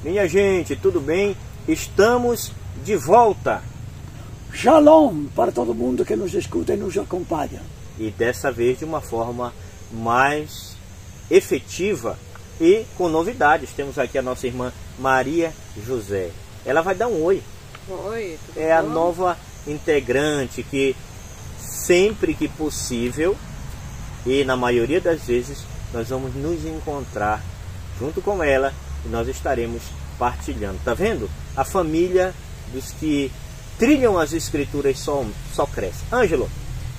Minha gente, tudo bem? Estamos de volta. Shalom para todo mundo que nos escuta e nos acompanha. E dessa vez de uma forma mais efetiva e com novidades. Temos aqui a nossa irmã Maria José. Ela vai dar um oi. Oi, tudo É a bom? nova integrante que sempre que possível e na maioria das vezes nós vamos nos encontrar junto com ela e nós estaremos partilhando. Tá vendo? A família dos que trilham as escrituras só cresce. Ângelo,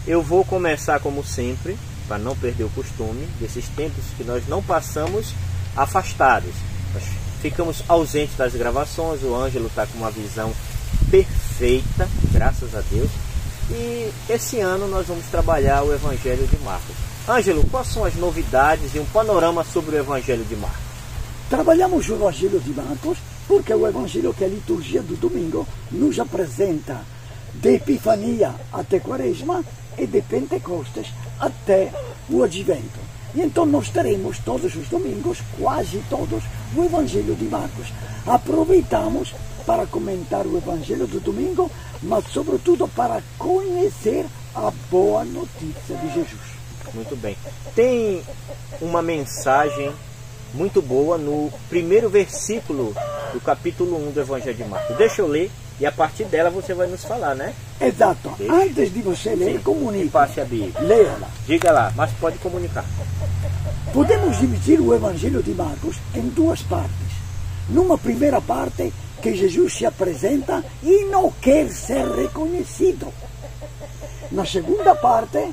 eu vou começar como sempre, para não perder o costume, desses tempos que nós não passamos afastados. Nós ficamos ausentes das gravações, o Ângelo está com uma visão perfeita, graças a Deus. E esse ano nós vamos trabalhar o Evangelho de Marcos. Ângelo, quais são as novidades e um panorama sobre o Evangelho de Marcos? Trabalhamos o Evangelho de Marcos porque é o Evangelho que a liturgia do domingo nos apresenta de Epifania até Quaresma e de Pentecostes até o Advento. E então nós teremos todos os domingos, quase todos, o Evangelho de Marcos. Aproveitamos para comentar o Evangelho do domingo, mas sobretudo para conhecer a boa notícia de Jesus. Muito bem. Tem uma mensagem muito boa no primeiro versículo do capítulo 1 do Evangelho de Marcos. Deixa eu ler e a partir dela você vai nos falar, né? Exato. Deixa. Antes de você ler, Sim. comunique. Passe a Bíblia. Leia-la. Diga lá, mas pode comunicar. Podemos dividir o Evangelho de Marcos em duas partes. Numa primeira parte, que Jesus se apresenta e não quer ser reconhecido. Na segunda parte,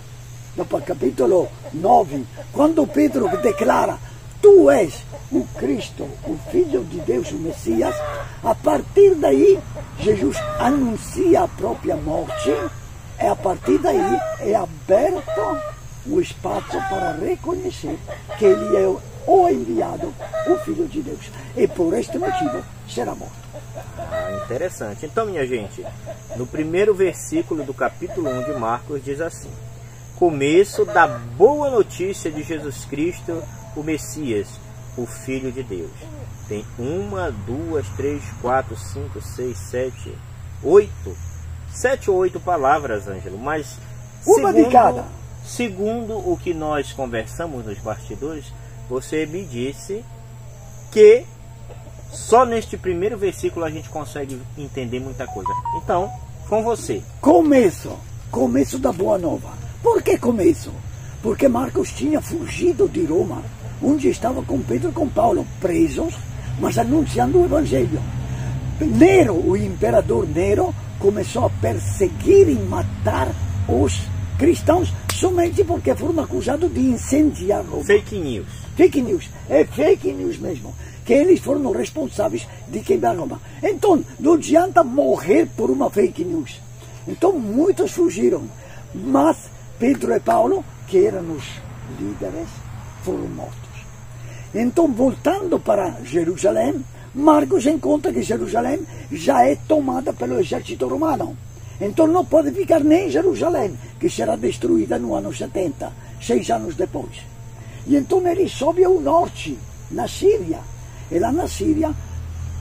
no capítulo 9, quando Pedro declara: Tu és o Cristo, o Filho de Deus, o Messias, a partir daí, Jesus anuncia a própria morte, e a partir daí é aberto o espaço para reconhecer que ele é o enviado, o Filho de Deus. E por este motivo será morto. Interessante. Então, minha gente, no primeiro versículo do capítulo 1 de Marcos diz assim: começo da boa notícia de Jesus Cristo, o Messias, o Filho de Deus. Tem 1, 2, 3, 4, 5, 6, 7, 8. 7 ou 8 palavras, Ângelo, mas Uma de cada. Segundo o que nós conversamos nos bastidores, você me disse que só neste primeiro versículo a gente consegue entender muita coisa. Então, com você. Começo da Boa Nova. Por que começo? Porque Marcos tinha fugido de Roma, onde estava com Pedro e com Paulo, presos, mas anunciando o Evangelho. Nero, o imperador Nero, começou a perseguir e matar os cristãos somente porque foram acusados de incendiar Roma. Fake news. Fake news. É fake news mesmo. Que eles foram responsáveis de queimar Roma. Então, não adianta morrer por uma fake news. Então, muitos fugiram. Mas Pedro e Paulo, que eram os líderes, foram mortos. Então, voltando para Jerusalém, Marcos encontra que Jerusalém já é tomada pelo exército romano. Então não pode ficar nem em Jerusalém, que será destruída no ano 70, 6 anos depois. E então ele sobe ao norte, na Síria. E lá na Síria,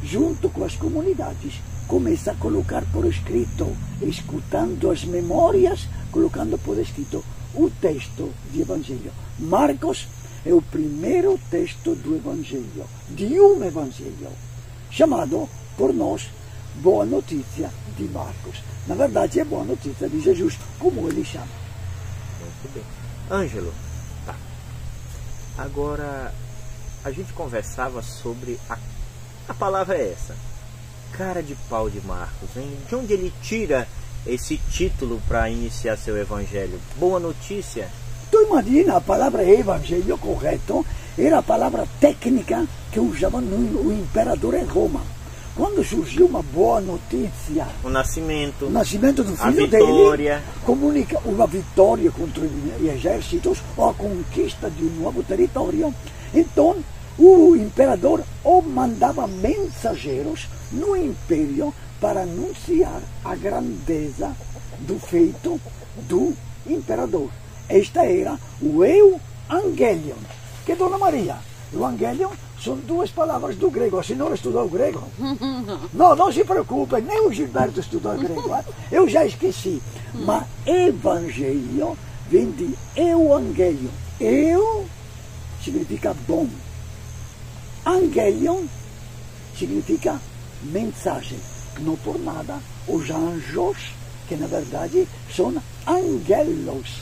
junto com as comunidades, começa a colocar por escrito, escutando as memórias, colocando por escrito o texto de Evangelho. Marcos é o primeiro texto do Evangelho, de um Evangelho, chamado por nós Boa Notícia de Marcos. Na verdade, é Boa Notícia de Jesus, como ele chama. Muito bem. Ângelo, tá. Agora, a gente conversava sobre a palavra é essa, cara de pau de Marcos, hein? De onde ele tira esse título para iniciar seu evangelho? Boa Notícia. Tu imagina, a palavra evangelho, correto, era a palavra técnica que usavam o imperador em Roma. Quando surgiu uma boa notícia, O nascimento do a filho vitória. dele, comunica uma vitória contra os exércitos ou a conquista de um novo território. Então, o imperador ou mandava mensageiros no império para anunciar a grandeza do feito do imperador. Esta era o Evangelion, que é Dona Maria. O Evangelion São duas palavras do grego. A senhora estudou grego? Não, não se preocupe, nem o Gilberto estudou grego. Eu já esqueci. Mas evangelho vem de euangelion. Eu significa bom. Angelion significa mensagem. Não por nada, os anjos, que na verdade são angelos.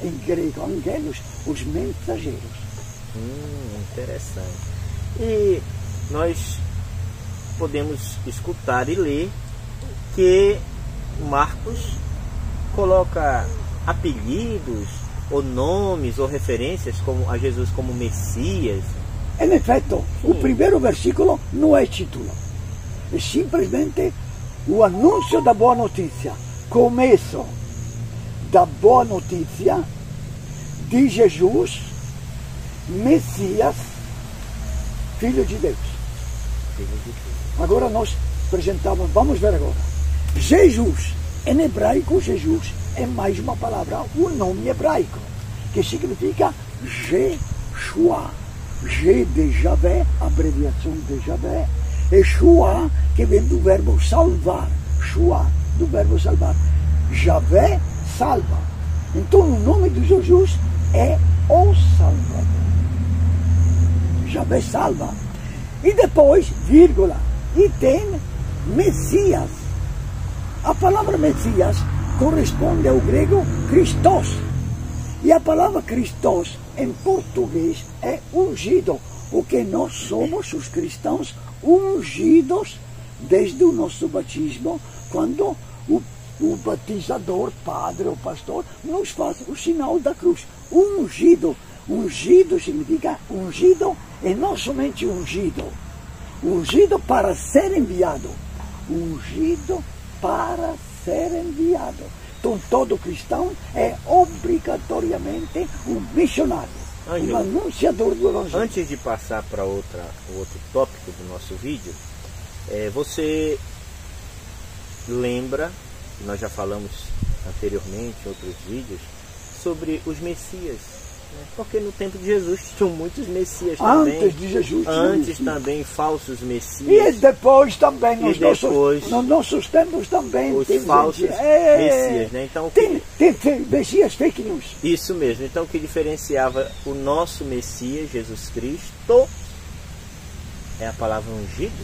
Em grego, angelos, os mensageiros. Interessante. E nós podemos escutar e ler que Marcos coloca apelidos, ou nomes, ou referências a Jesus como Messias. Em efeito, o primeiro versículo não é título. É simplesmente o anúncio da boa notícia. Começo da boa notícia de Jesus, Messias, Filho de Deus. Agora nós apresentamos, vamos ver agora. Jesus, em hebraico, Jesus é mais uma palavra, um nome hebraico, que significa Jeshua. Je de Javé, abreviação de Javé, e Shua, que vem do verbo salvar. Shua, do verbo salvar. Javé salva. Então o nome de Jesus é o Salvador. Javé salva. E depois, vírgula, e tem Messias. A palavra Messias corresponde ao grego Christos. E a palavra Christos em português é ungido. O que nós somos, os cristãos, ungidos desde o nosso batismo, quando o batizador, padre ou pastor, nos faz o sinal da cruz. Ungido. Ungido significa ungido e não somente ungido. Ungido para ser enviado. Ungido para ser enviado. Então todo cristão é obrigatoriamente um missionário. Um anunciador do Evangelho. Antes de passar para o outro tópico do nosso vídeo, você lembra, nós já falamos anteriormente em outros vídeos, sobre os Messias. Porque no tempo de Jesus tinham muitos Messias também. Antes de Jesus. Antes também falsos Messias. E depois também, nos nossos tempos também. Os falsos Messias, né? Então, tem Messias fake news. Isso mesmo. Então o que diferenciava o nosso Messias, Jesus Cristo, é a palavra ungido.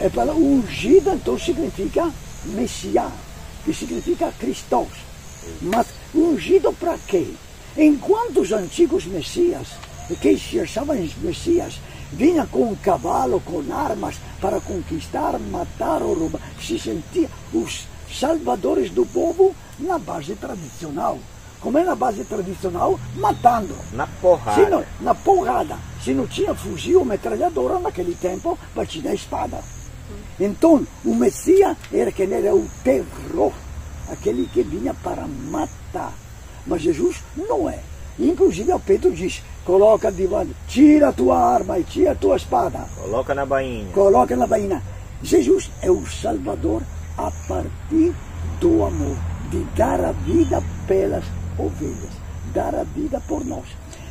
A palavra ungido então significa Messias, que significa Christos. Mas ungido para quê? Enquanto os antigos Messias, que se achavam Messias, vinham com um cavalo, com armas, para conquistar, matar ou roubar, se sentiam os salvadores do povo na base tradicional. Como é na base tradicional? Matando. Na porrada. Na porrada. Se não tinha fuzil ou metralhadora naquele tempo, batia a espada. Então, o Messias era quem era o terror, aquele que vinha para matar. Mas Jesus não é. Inclusive o Pedro diz, coloca debaixo, tira a tua arma e tira a tua espada. Coloca na bainha. Coloca na bainha. Jesus é o Salvador a partir do amor, de dar a vida pelas ovelhas, dar a vida por nós.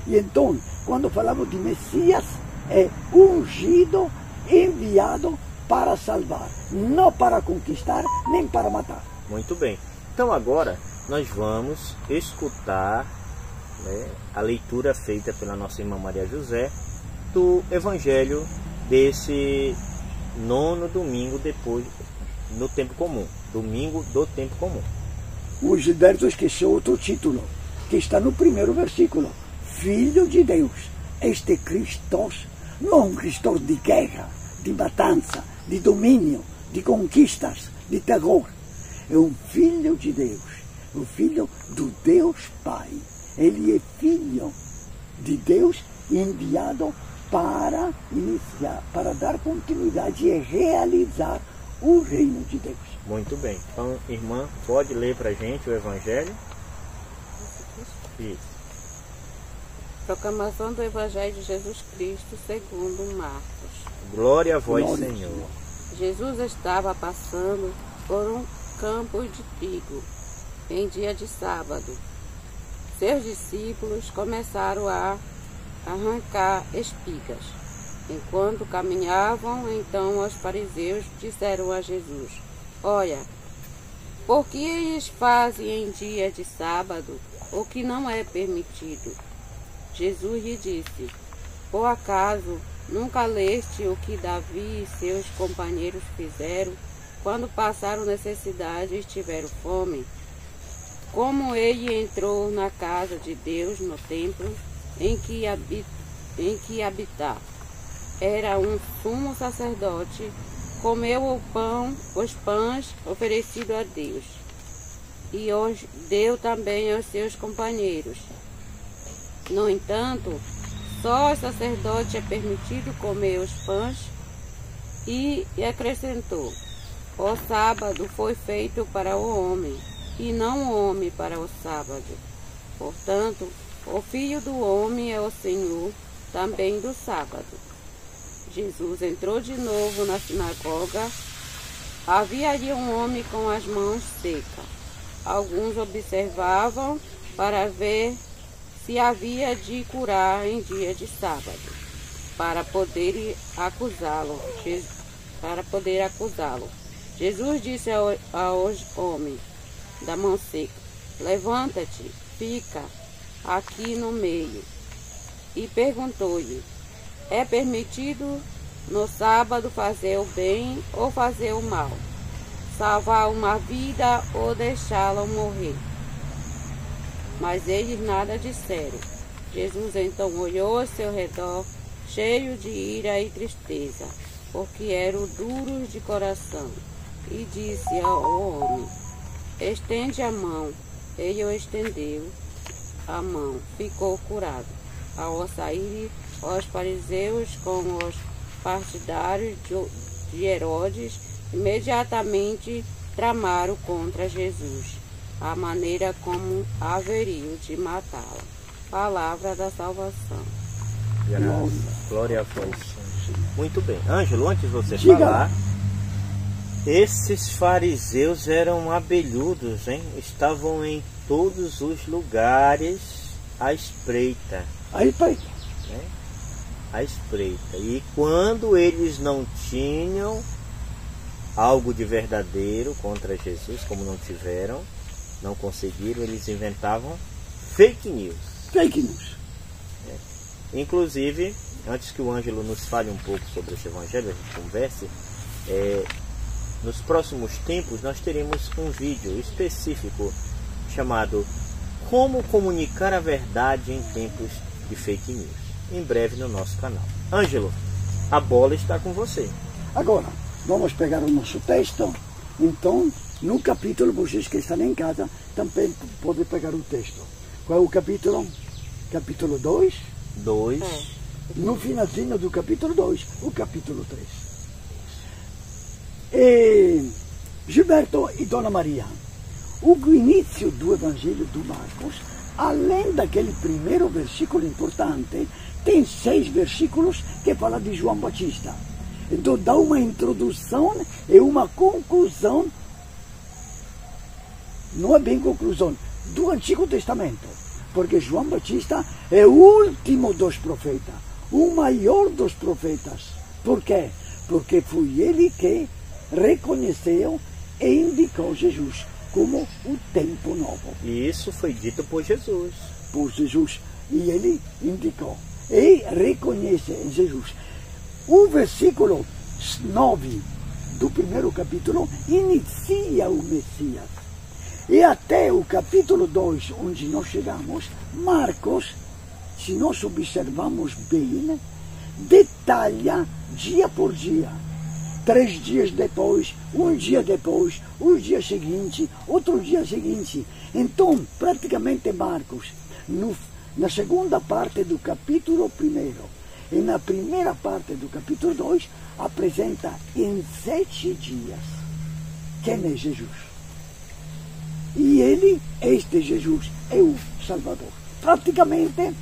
E então, quando falamos de Messias, é ungido, enviado para salvar, não para conquistar, nem para matar. Muito bem. Então agora nós vamos escutar, né, a leitura feita pela nossa irmã Maria José do Evangelho desse 9º domingo depois no tempo comum, domingo do tempo comum. O Gilberto esqueceu outro título, que está no primeiro versículo. Filho de Deus, este Christos, não um Christos de guerra, de matança, de domínio, de conquistas, de terror. É um Filho de Deus, o Filho do Deus Pai. Ele é Filho de Deus enviado para iniciar, para dar continuidade e realizar o reino de Deus. Muito bem. Então, irmã, pode ler para a gente o Evangelho? Isso. Proclamação do Evangelho de Jesus Cristo segundo Marcos. Glória a vós, Glória. Senhor. Jesus estava passando por um campo de trigo em dia de sábado. Seus discípulos começaram a arrancar espigas Enquanto caminhavam, então os fariseus disseram a Jesus: Olha, por que eles fazem em dia de sábado o que não é permitido? Jesus lhe disse: Por acaso nunca leste o que Davi e seus companheiros fizeram quando passaram necessidade e tiveram fome? Como ele entrou na casa de Deus, no templo em que habitar. Era um sumo sacerdote, comeu os pães oferecidos a Deus, e os deu também aos seus companheiros. No entanto, só ao sacerdote é permitido comer os pães, e acrescentou: o sábado foi feito para o homem, e não o homem para o sábado. Portanto, o Filho do Homem é o Senhor também do sábado. Jesus entrou de novo na sinagoga. Havia ali um homem com as mãos secas. Alguns observavam para ver se havia de curar em dia de sábado, para poder acusá-lo. Jesus disse ao homem da mão seca: levanta-te, fica aqui no meio. E perguntou-lhe: é permitido no sábado fazer o bem ou fazer o mal? Salvar uma vida ou deixá-la morrer? Mas eles nada disseram. Jesus então olhou ao seu redor, cheio de ira e tristeza, porque eram duros de coração, e disse ao homem: estende a mão. Ele o estendeu a mão, ficou curado. Ao sair, os fariseus com os partidários de Herodes imediatamente tramaram contra Jesus a maneira como haveriam de matá-lo. Palavra da salvação. Glória a Deus. Muito bem. Ângelo, antes de você Diga. falar, esses fariseus eram abelhudos, hein? Estavam em todos os lugares à espreita. Aí, pai, Né? À espreita. E quando eles não tinham algo de verdadeiro contra Jesus, como não tiveram, não conseguiram, eles inventavam fake news. fake news. Inclusive, antes que o Ângelo nos fale um pouco sobre esse evangelho, a gente converse, nos próximos tempos nós teremos um vídeo específico chamado Como Comunicar a Verdade em Tempos de Fake News, em breve no nosso canal. Ângelo, a bola está com você. Agora, vamos pegar o nosso texto. Então, no capítulo, vocês que estão em casa, também podem pegar o texto. Qual é o capítulo? Capítulo 2. 2. No finalzinho do capítulo 2, o capítulo 3. Gilberto e Dona Maria, o início do Evangelho do Marcos, além daquele primeiro versículo importante, tem 6 versículos que falam de João Batista. Então dá uma introdução e uma conclusão, não é bem conclusão, do Antigo Testamento. Porque João Batista é o último dos profetas, o maior dos profetas. Por quê? Porque foi ele que reconheceu e indicou Jesus como o tempo novo. E isso foi dito por Jesus. Por Jesus. E ele indicou. E reconhece em Jesus. O versículo 9 do primeiro capítulo inicia o Messias. E até o capítulo 2, onde nós chegamos, Marcos, se nós observarmos bem, detalha dia por dia. 3 dias depois, um dia depois, o dia seguinte, outro dia seguinte. Então, praticamente Marcos, na segunda parte do capítulo 1 e na primeira parte do capítulo 2, apresenta em 7 dias quem é Jesus. E ele, este Jesus, é o Salvador. Praticamente,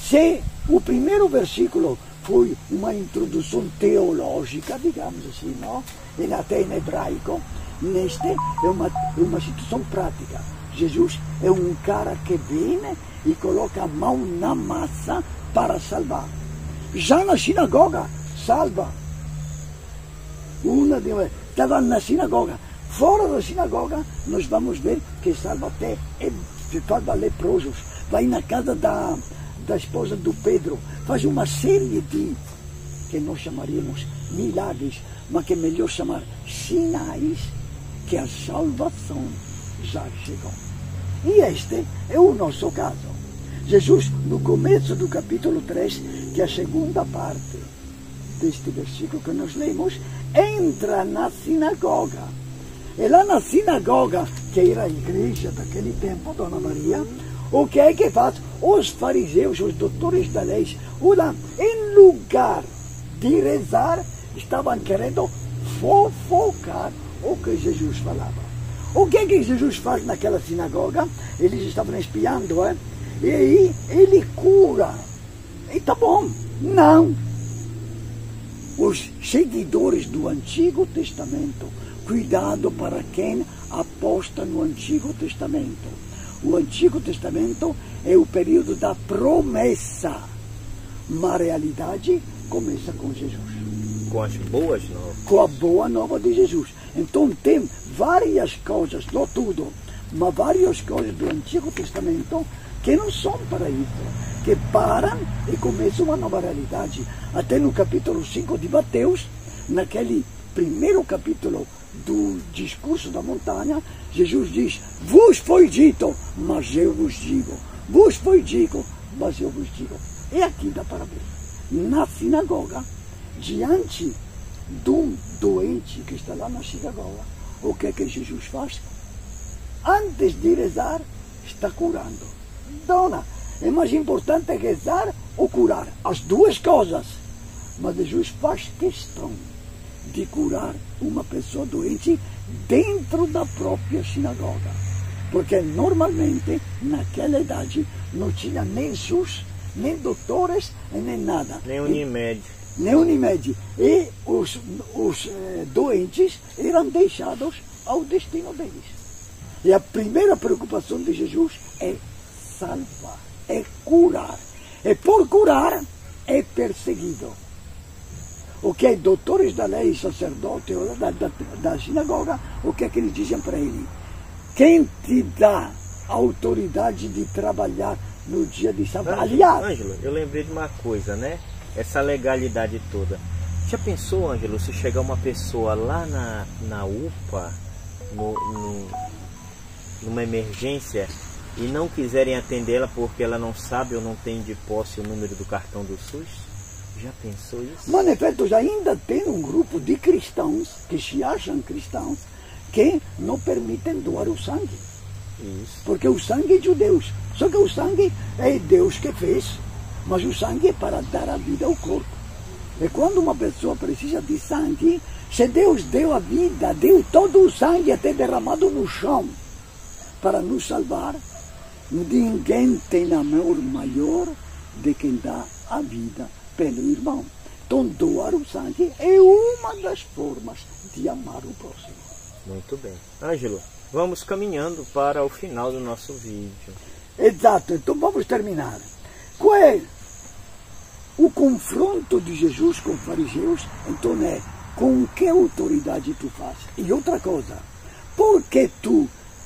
se o primeiro versículo foi uma introdução teológica, digamos assim, não? E até em hebraico, neste é uma situação prática. Jesus é um cara que vem e coloca a mão na massa para salvar. Já na sinagoga, salva. Estava na sinagoga. Fora da sinagoga, nós vamos ver que salva até, salva leprosos. Vai na casa da esposa do Pedro. Faz uma série de, que nós chamaríamos milagres, mas que é melhor chamar sinais, que a salvação já chegou. E este é o nosso caso. Jesus, no começo do capítulo 3, que é a segunda parte deste versículo que nós lemos, entra na sinagoga. E lá na sinagoga, que era a igreja daquele tempo, Dona Maria, o que é que faz? Os fariseus, os doutores da lei, em lugar de rezar, estavam querendo fofocar o que Jesus falava. O que é que Jesus faz naquela sinagoga? Eles estavam espiando, e aí ele cura. E tá bom. Não. Os seguidores do Antigo Testamento, cuidado para quem aposta no Antigo Testamento. O Antigo Testamento é o período da promessa, mas a realidade começa com Jesus. Com as boas novas. Com a boa nova de Jesus. Então tem várias coisas, não tudo, mas várias coisas do Antigo Testamento que não são para isso, que param e começam uma nova realidade. Até no capítulo 5 de Mateus, naquele primeiro capítulo do discurso da montanha, Jesus diz: vos foi dito, mas eu vos digo. Vos foi dito, mas eu vos digo. E aqui dá para ver. Na sinagoga, diante de um doente que está lá na sinagoga, o que é que Jesus faz? Antes de rezar, está curando. Dona, é mais importante rezar ou curar? As duas coisas. Mas Jesus faz questão de curar uma pessoa doente dentro da própria sinagoga. Porque normalmente, naquela idade, não tinha nem SUS, nem doutores, nem nada. Nem Unimed. Nem Unimed. E os doentes eram deixados ao destino deles. E a primeira preocupação de Jesus é salvar, é curar. E por curar, é perseguido. O que é doutores da lei, sacerdote da sinagoga, o que é que eles dizem para ele? Quem te dá a autoridade de trabalhar no dia de sábado? Aliás, Ângelo, eu lembrei de uma coisa, né? Essa legalidade toda. Já pensou, Ângelo, se chegar uma pessoa lá na UPA, numa emergência, e não quiserem atendê-la porque ela não sabe ou não tem de posse o número do cartão do SUS? Já pensou isso? Mas, em efeito, ainda tem um grupo de cristãos que se acham cristãos que não permitem doar o sangue. Isso. Porque o sangue é de Deus. Só que o sangue é Deus que fez. Mas o sangue é para dar a vida ao corpo. E quando uma pessoa precisa de sangue, se Deus deu a vida, deu todo o sangue até derramado no chão para nos salvar, ninguém tem amor maior de quem dá a vida pelo irmão. Então doar o sangue é uma das formas de amar o próximo. Muito bem. Ângelo, vamos caminhando para o final do nosso vídeo. Exato, então vamos terminar. Qual é o confronto de Jesus com os fariseus? Então é, com que autoridade tu faz? E outra coisa, por que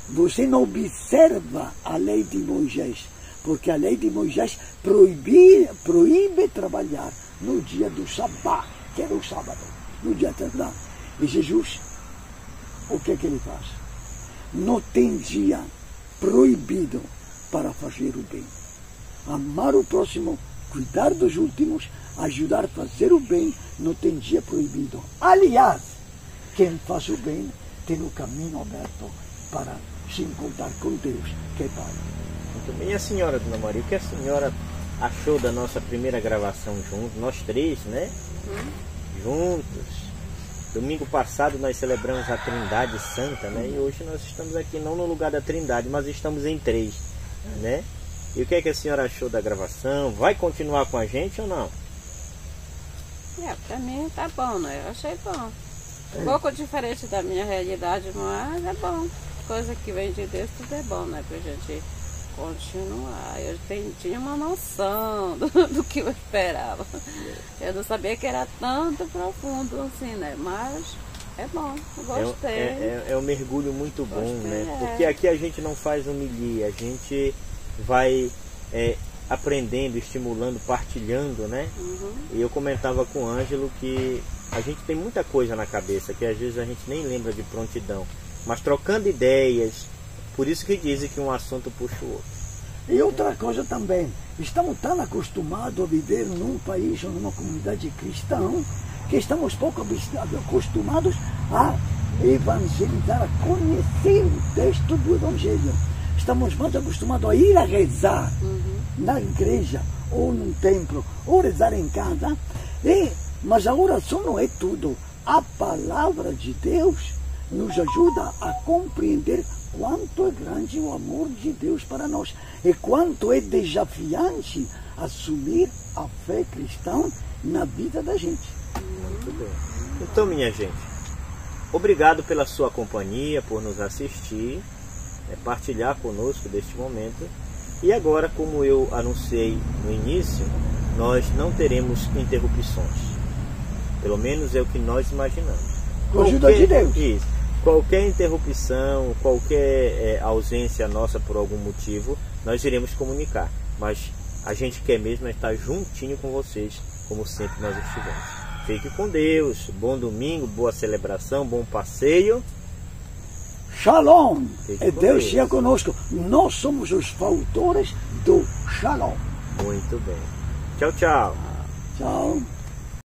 você não observa a lei de Moisés? Porque a lei de Moisés proíbe trabalhar no dia do sábado, que era o sábado, no dia de sábado. E Jesus, o que é que ele faz? Não tem dia proibido para fazer o bem. Amar o próximo, cuidar dos últimos, ajudar a fazer o bem, não tem dia proibido. Aliás, quem faz o bem tem o caminho aberto para se encontrar com Deus, que é Pai. Muito bem. E a senhora, Dona Maria, o que a senhora achou da nossa primeira gravação juntos? Nós três, né? Juntos. Domingo passado nós celebramos a Trindade Santa, né? E hoje nós estamos aqui não no lugar da Trindade, mas estamos em três, né? E o que é que a senhora achou da gravação? Vai continuar com a gente ou não? Pra mim tá bom, né? Eu achei bom. Um pouco diferente da minha realidade, mas é bom. Coisa que vem de Deus, tudo é bom, né? Pra gente continuar. Eu tinha uma noção do que eu esperava. Eu não sabia que era tanto profundo assim, né? Mas é bom, eu gostei. É um mergulho muito bom, né? Porque aqui a gente não faz homilia, a gente vai aprendendo, estimulando, partilhando, né? E eu comentava com o Ângelo que a gente tem muita coisa na cabeça que às vezes a gente nem lembra de prontidão, mas trocando ideias, por isso que dizem que um assunto puxa o outro. E outra coisa também, estamos tão acostumados a viver num país ou numa comunidade cristã que estamos pouco acostumados a evangelizar, a conhecer o texto do Evangelho. Estamos mais acostumados a ir a rezar na igreja, ou num templo, ou rezar em casa. Mas a oração não é tudo. A palavra de Deus nos ajuda a compreender quanto é grande o amor de Deus para nós e quanto é desafiante assumir a fé cristã na vida da gente. Muito bem. Então, minha gente, obrigado pela sua companhia, por nos assistir, partilhar conosco deste momento. E agora, como eu anunciei no início, nós não teremos interrupções. Pelo menos é o que nós imaginamos. Com a ajuda de Deus. Isso. Qualquer interrupção, qualquer ausência nossa por algum motivo, nós iremos comunicar. Mas a gente quer mesmo estar juntinho com vocês, como sempre nós estivemos. Fique com Deus. Bom domingo, boa celebração, bom passeio. Shalom. E Deus seja conosco. Nós somos os fautores do Shalom. Muito bem. Tchau, tchau. Tchau.